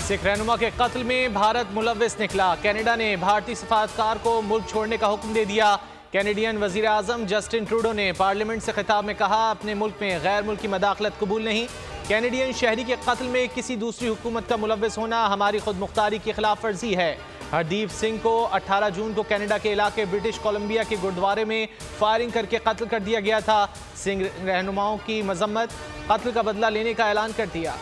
सिख रहनुमा के कत्ल में भारत मुलव्विस निकला। कनाडा ने भारतीय सफारतकार को मुल्क छोड़ने का हुक्म दे दिया। कैनेडियन वजीर आजम जस्टिन ट्रूडो ने पार्लियामेंट से खिताब में कहा, अपने मुल्क में गैर मुल्की मदाखलत कबूल नहीं। कैनेडियन शहरी के कत्ल में किसी दूसरी हुकूमत का मुलव्विस होना हमारी खुद मुख्तारी की खिलाफ वर्जी है। हरदीप सिंह को 18 जून को कनाडा के इलाके ब्रिटिश कोलंबिया के गुरुद्वारे में फायरिंग करके कत्ल कर दिया गया था। सिंह रहनुमाओं की मजम्मत, कत्ल का बदला लेने का ऐलान कर दिया।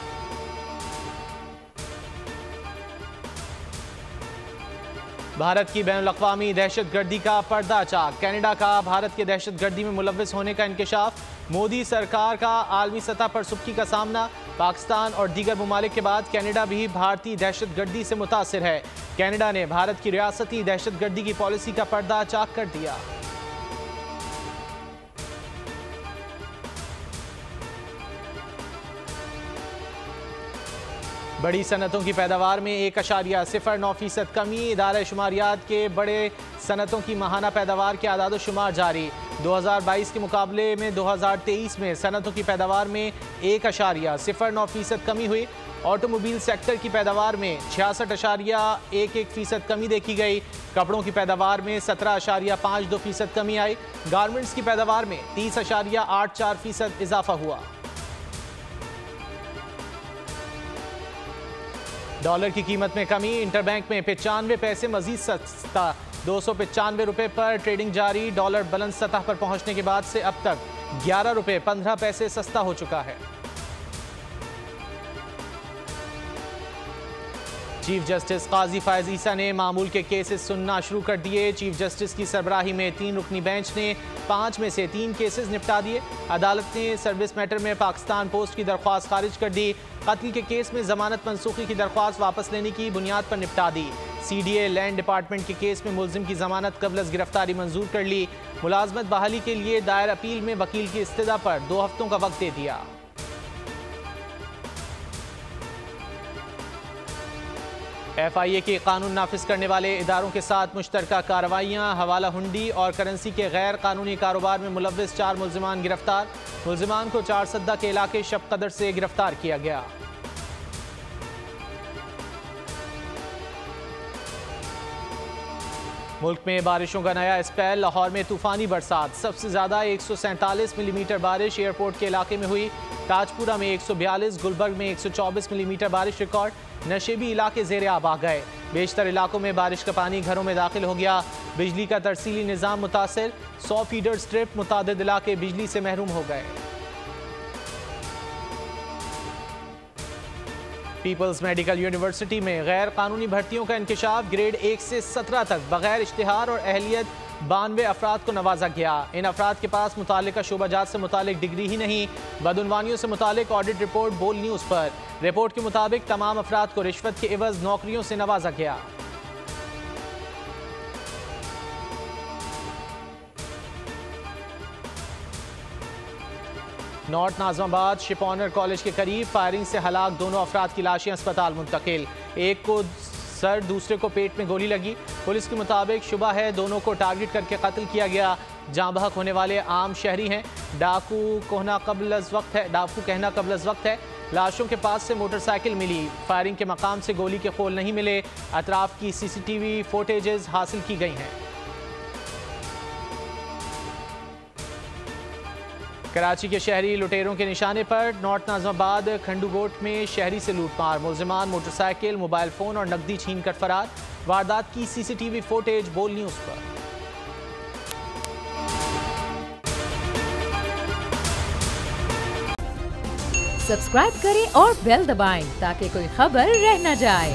भारत की बैनुल-अक़वामी दहशतगर्दी का पर्दाचाक। कनाडा का भारत के दहशतगर्दी में मुलव्विस होने का इंकशाफ। मोदी सरकार का आलमी सतह पर सुबकी का सामना। पाकिस्तान और दीगर ममालिक के बाद कनाडा भी भारतीय दहशतगर्दी से मुतासिर है। कनाडा ने भारत की रियासती दहशतगर्दी की पॉलिसी का पर्दाचाक कर दिया। बड़ी सनतों की पैदावार में 1.09% कमी। इदारा शुमारियात के बड़े सनतों की माहाना पैदावार के आदाद शुमार जारी। 2022 के मुकाबले में 2023 में सनतों की पैदावार में 1.09% कमी हुई। ऑटोमोबाइल सेक्टर की पैदावार में 66.11% कमी देखी गई। कपड़ों की पैदावार में 17.52% कमी आई। गारमेंट्स की पैदावार में 30.84% इजाफा हुआ। डॉलर की कीमत में कमी। इंटरबैंक में 95 पैसे मजीद सस्ता, 295 रुपए पर ट्रेडिंग जारी। डॉलर बुलंद सतह पर पहुंचने के बाद से अब तक 11 रुपए 15 पैसे सस्ता हो चुका है। चीफ जस्टिस काजी फायज ईसा ने मामूल के केसेस सुनना शुरू कर दिए। चीफ जस्टिस की सरबराही में 3 रुकनी बेंच ने 5 में से 3 केसेस निपटा दिए। अदालत ने सर्विस मैटर में पाकिस्तान पोस्ट की दरख्वास्त खारिज कर दी। कत्ल के केस में जमानत मनसूखी की दरख्वास्त वापस लेने की बुनियाद पर निपटा दी। CDA लैंड डिपार्टमेंट के केस में मुलजिम की जमानत कबल गिरफ्तारी मंजूर कर ली। मुलाजमत बहाली के लिए दायर अपील में वकील की इस्तदा पर 2 हफ्तों का वक्त दे दिया। FIA के कानून नाफिज करने वाले इदारों के साथ मुश्तरका कार्रवाइयाँ। हवाला हुंडी और करेंसी के गैर कानूनी कारोबार में मुलव्विस 4 मुलजिमान गिरफ्तार। मुलजिमान को 4 सद्दा के इलाके शब कदर से गिरफ्तार किया गया। मुल्क में बारिशों का नया स्पेल। लाहौर में तूफानी बरसात, सबसे ज्यादा 147 मिलीमीटर बारिश एयरपोर्ट के इलाके में हुई। ताजपुरा में 142, गुलबर्ग में 124 मिलीमीटर बारिश रिकॉर्ड। नशेबी इलाके ज़ेरे आब आ गए। बेशतर इलाकों में बारिश का पानी घरों में दाखिल हो गया। बिजली का तरसीली निज़ाम मुतासिर। 100 फीडर स्ट्रिप, मुतादिद इलाके बिजली से महरूम हो गए। पीपल्स मेडिकल यूनिवर्सिटी में गैर कानूनी भर्तियों का इंकशाफ। ग्रेड 1 से 17 तक बगैर इश्तिहार और अहलियत 92 अफराद को नवाजा गया। इन अफराद के पास मुतालिका शोबाजात से मुतालिक डिग्री ही नहीं। बदउनवानियों से मुतालिक ऑडिट रिपोर्ट बोल न्यूज़ पर। रिपोर्ट के मुताबिक तमाम अफराद को रिश्वत के एवज नौकरियों से नवाजा गया। नॉर्थ नाजमाबाद शिपॉनर कॉलेज के करीब फायरिंग से हलाक 2 अफराद की लाशें अस्पताल मुंतकिल। एक को सर, दूसरे को पेट में गोली लगी। पुलिस के मुताबिक शुबा है दोनों को टारगेट करके कत्ल किया गया। जाँ बहक होने वाले आम शहरी हैं। डाकू कहना कबल अज़ वक्त है। लाशों के पास से मोटरसाइकिल मिली। फायरिंग के मकाम से गोली के खोल नहीं मिले। अतराफ की CCTV फुटेजेस हासिल की गई हैं। कराची के शहरी लुटेरों के निशाने पर। नॉर्थ नाजमाबाद खंडूगोट में शहरी से लूटमार। मुलजिमान मोटरसाइकिल, मोबाइल फोन और नकदी छीन कर फरार। वारदात की CCTV फुटेज बोल न्यूज़ पर। सब्सक्राइब करें और बेल दबाएं ताकि कोई खबर रह न जाए।